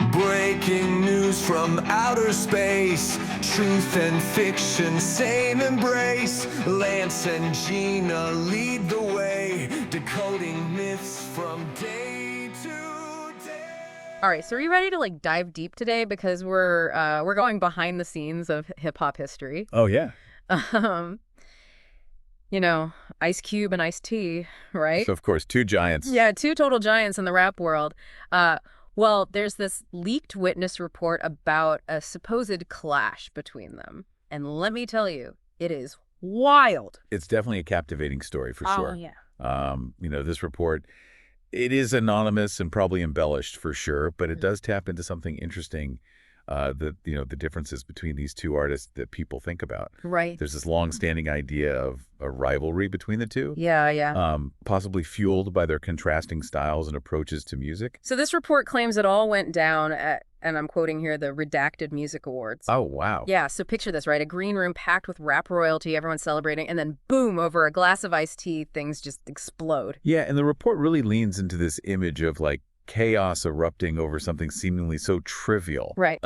Breaking news from outer space, truth and fiction, same embrace. Lance and Gina lead the way, decoding myths from day to day. All right, so are you ready to dive deep today? Because we're going behind the scenes of hip hop history. Oh, yeah. Um, Ice Cube and Ice-T, right? So, of course, two giants. Yeah, two total giants in the rap world. Well, there's this leaked witness report about a supposed clash between them. And let me tell you, it is wild. It's definitely a captivating story for sure. Oh, yeah. This report, it is anonymous and probably embellished for sure, but it does tap into something interesting, the differences between these two artists that people think about. Right. There's this long-standing idea of a rivalry between the two. Yeah. Possibly fueled by their contrasting styles and approaches to music. So this report claims it all went down at, and I'm quoting here, the REDACTED Music Awards. Oh, wow. Yeah, so picture this, right? A green room packed with rap royalty, everyone's celebrating, and then boom, over a glass of iced tea, things just explode. Yeah, and the report really leans into this image of chaos erupting over something seemingly so trivial. Right.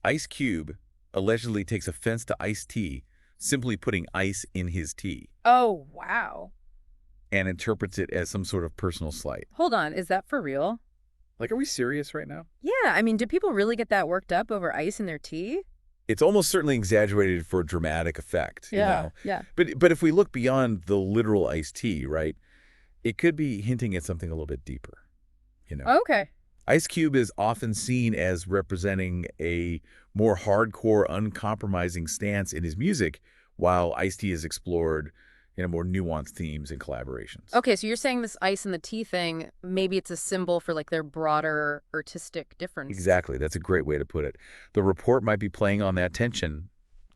Ice Cube allegedly takes offense to iced tea, simply putting ice in his tea. Oh, wow. And interprets it as some sort of personal slight. Hold on, is that for real? Are we serious right now? Yeah, I mean, do people really get that worked up over ice in their tea? It's almost certainly exaggerated for dramatic effect. Yeah. But if we look beyond the literal iced tea, right, it could be hinting at something a little bit deeper. Okay. Ice Cube is often seen as representing a more hardcore, uncompromising stance in his music, while Ice-T is explored in more nuanced themes and collaborations. Okay, so you're saying this ice in the tea thing, maybe it's a symbol for their broader artistic difference. Exactly. That's a great way to put it. The report might be playing on that tension,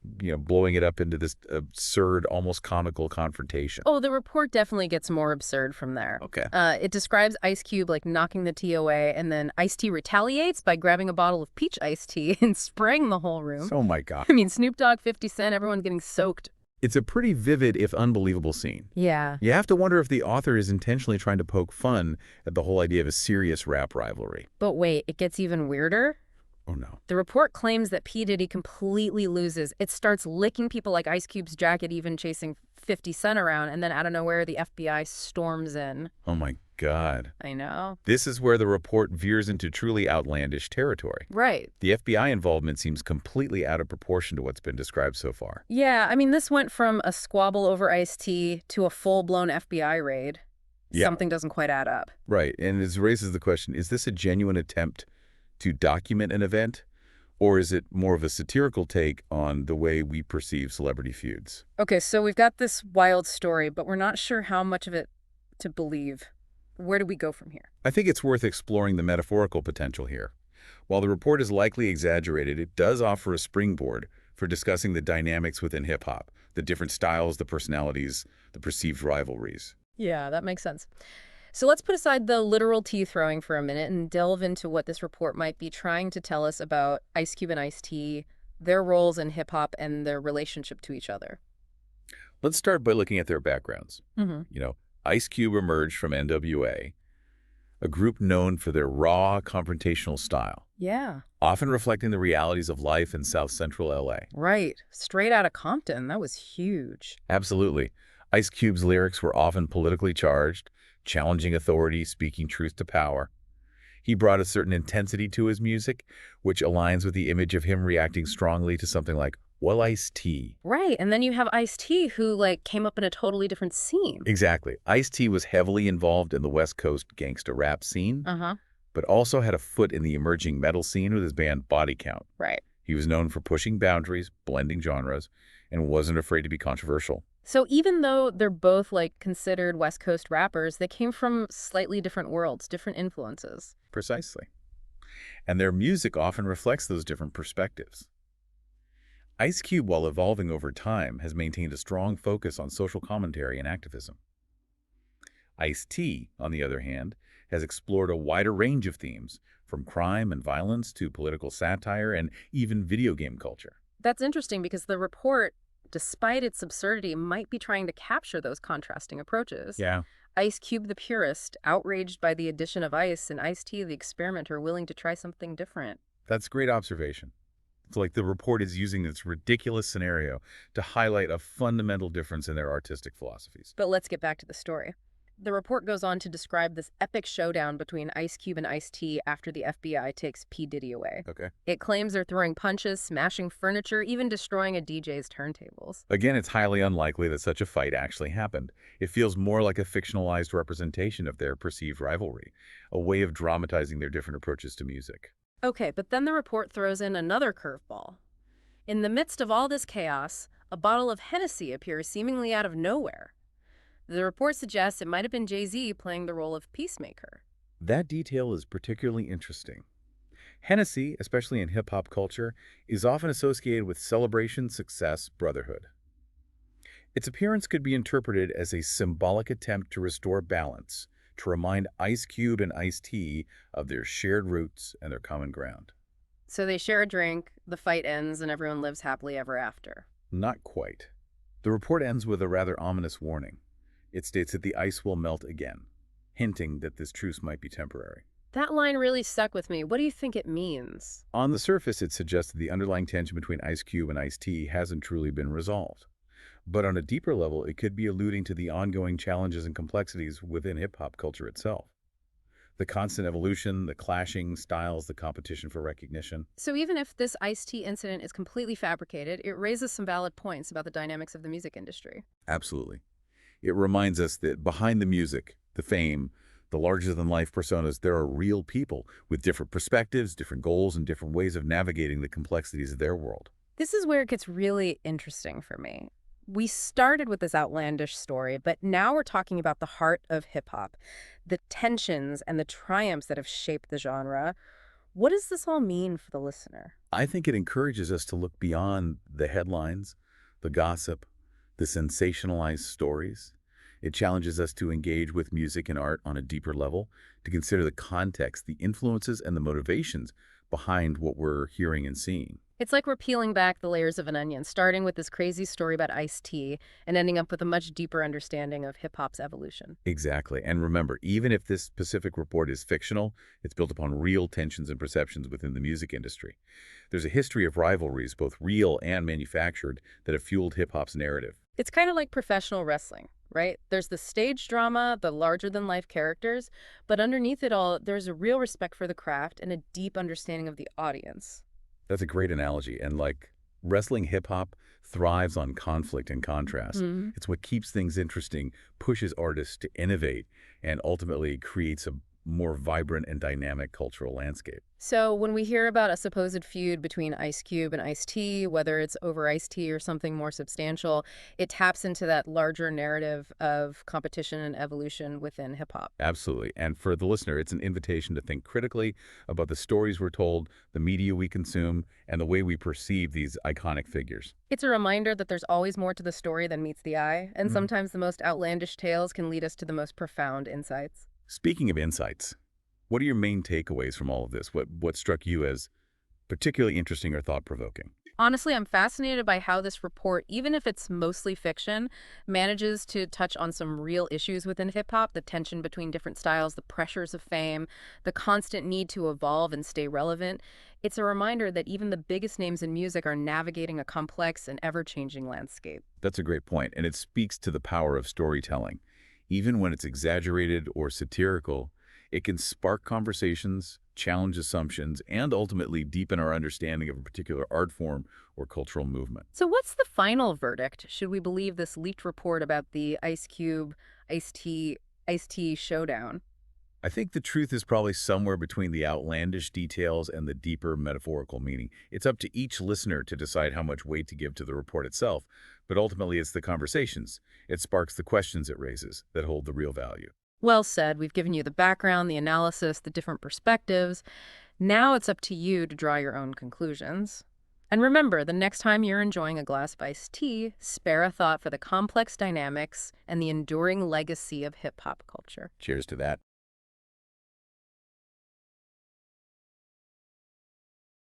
blowing it up into this absurd, almost comical confrontation. Oh, the report definitely gets more absurd from there. Okay. It describes Ice Cube knocking the tea away, and then Ice-T retaliates by grabbing a bottle of peach iced tea and spraying the whole room. Oh, my God. I mean, Snoop Dogg, 50 Cent, everyone's getting soaked. It's a pretty vivid, if unbelievable, scene. Yeah. You have to wonder if the author is intentionally trying to poke fun at the whole idea of a serious rap rivalry. But wait, it gets even weirder. Oh, no. The report claims that P. Diddy completely loses. It starts licking people like Ice Cube's jacket, even chasing 50 Cent around, and then out of nowhere, the FBI storms in. Oh, my God. I know. This is where the report veers into truly outlandish territory. Right. The FBI involvement seems completely out of proportion to what's been described so far. Yeah, I mean, this went from a squabble over iced tea to a full-blown FBI raid. Yeah. Something doesn't quite add up. Right, and it raises the question, is this a genuine attempt to document an event, or is it more of a satirical take on the way we perceive celebrity feuds? Okay, so we've got this wild story, but we're not sure how much of it to believe. Where do we go from here? I think it's worth exploring the metaphorical potential here. While the report is likely exaggerated, it does offer a springboard for discussing the dynamics within hip-hop, the different styles, the personalities, the perceived rivalries. Yeah, that makes sense. So let's put aside the literal tea throwing for a minute and delve into what this report might be trying to tell us about Ice Cube and Ice-T, their roles in hip-hop, and their relationship to each other. Let's start by looking at their backgrounds. Mm-hmm. Ice Cube emerged from NWA, a group known for their raw, confrontational style. Yeah. Often reflecting the realities of life in South Central LA. Right. Straight out of Compton. That was huge. Absolutely. Ice Cube's lyrics were often politically charged, challenging authority, speaking truth to power. He brought a certain intensity to his music, which aligns with the image of him reacting strongly to something like, well, Ice-T. Right, and then you have Ice-T who, came up in a totally different scene. Exactly. Ice-T was heavily involved in the West Coast gangsta rap scene, but also had a foot in the emerging metal scene with his band Body Count. Right. He was known for pushing boundaries, blending genres, and wasn't afraid to be controversial. So even though they're both, considered West Coast rappers, they came from slightly different worlds, different influences. Precisely. And their music often reflects those different perspectives. Ice Cube, while evolving over time, has maintained a strong focus on social commentary and activism. Ice-T, on the other hand, has explored a wider range of themes, from crime and violence to political satire and even video game culture. That's interesting because the report despite its absurdity, might be trying to capture those contrasting approaches. Yeah, Ice Cube the purist, outraged by the addition of ice, and Ice-T the experimenter, willing to try something different. that's great observation. It's like the report is using this ridiculous scenario to highlight a fundamental difference in their artistic philosophies. But let's get back to the story. The report goes on to describe this epic showdown between Ice Cube and Ice-T after the FBI takes P. Diddy away. Okay. It claims they're throwing punches, smashing furniture, even destroying a DJ's turntables. Again, it's highly unlikely that such a fight actually happened. It feels more like a fictionalized representation of their perceived rivalry, a way of dramatizing their different approaches to music. Okay, but then the report throws in another curveball. In the midst of all this chaos, a bottle of Hennessy appears seemingly out of nowhere. The report suggests it might have been Jay-Z playing the role of peacemaker. That detail is particularly interesting. Hennessy, especially in hip-hop culture, is often associated with celebration, success, brotherhood. Its appearance could be interpreted as a symbolic attempt to restore balance, to remind Ice Cube and Ice-T of their shared roots and their common ground. So they share a drink, the fight ends, and everyone lives happily ever after. Not quite. The report ends with a rather ominous warning. It states that the ice will melt again, hinting that this truce might be temporary. That line really stuck with me. What do you think it means? On the surface, it suggests that the underlying tension between Ice Cube and Ice-T hasn't truly been resolved. But on a deeper level, it could be alluding to the ongoing challenges and complexities within hip-hop culture itself. The constant evolution, the clashing styles, the competition for recognition. So even if this Ice-T incident is completely fabricated, it raises some valid points about the dynamics of the music industry. Absolutely. It reminds us that behind the music, the fame, the larger-than-life personas, there are real people with different perspectives, different goals, and different ways of navigating the complexities of their world. This is where it gets really interesting for me. We started with this outlandish story, but now we're talking about the heart of hip-hop, the tensions and the triumphs that have shaped the genre. What does this all mean for the listener? I think it encourages us to look beyond the headlines, the gossip, the sensationalized stories. It challenges us to engage with music and art on a deeper level, to consider the context, the influences, and the motivations behind what we're hearing and seeing. It's like we're peeling back the layers of an onion, starting with this crazy story about Ice-T and ending up with a much deeper understanding of hip-hop's evolution. Exactly. And remember, even if this specific report is fictional, it's built upon real tensions and perceptions within the music industry. There's a history of rivalries, both real and manufactured, that have fueled hip-hop's narrative. It's kind of like professional wrestling, right? There's the stage drama, the larger-than-life characters, but underneath it all, there's a real respect for the craft and a deep understanding of the audience. That's a great analogy. And like wrestling hip-hop thrives on conflict and contrast. It's what keeps things interesting, pushes artists to innovate, and ultimately creates a more vibrant and dynamic cultural landscape. So when we hear about a supposed feud between Ice Cube and Ice-T, whether it's over Ice-T or something more substantial, it taps into that larger narrative of competition and evolution within hip-hop. Absolutely. And for the listener, it's an invitation to think critically about the stories we're told, the media we consume, and the way we perceive these iconic figures. It's a reminder that there's always more to the story than meets the eye, and sometimes the most outlandish tales can lead us to the most profound insights. Speaking of insights, what are your main takeaways from all of this? What struck you as particularly interesting or thought-provoking? Honestly, I'm fascinated by how this report, even if it's mostly fiction, manages to touch on some real issues within hip-hop, the tension between different styles, the pressures of fame, the constant need to evolve and stay relevant. It's a reminder that even the biggest names in music are navigating a complex and ever-changing landscape. That's a great point, and it speaks to the power of storytelling. Even when it's exaggerated or satirical, it can spark conversations, challenge assumptions, and ultimately deepen our understanding of a particular art form or cultural movement. So what's the final verdict? Should we believe this leaked report about the Ice Cube, Ice-T showdown? I think the truth is probably somewhere between the outlandish details and the deeper metaphorical meaning. It's up to each listener to decide how much weight to give to the report itself, but ultimately it's the conversations. It sparks the questions it raises that hold the real value. Well said. We've given you the background, the analysis, the different perspectives. Now it's up to you to draw your own conclusions. And remember, the next time you're enjoying a glass of iced tea, spare a thought for the complex dynamics and the enduring legacy of hip-hop culture. Cheers to that.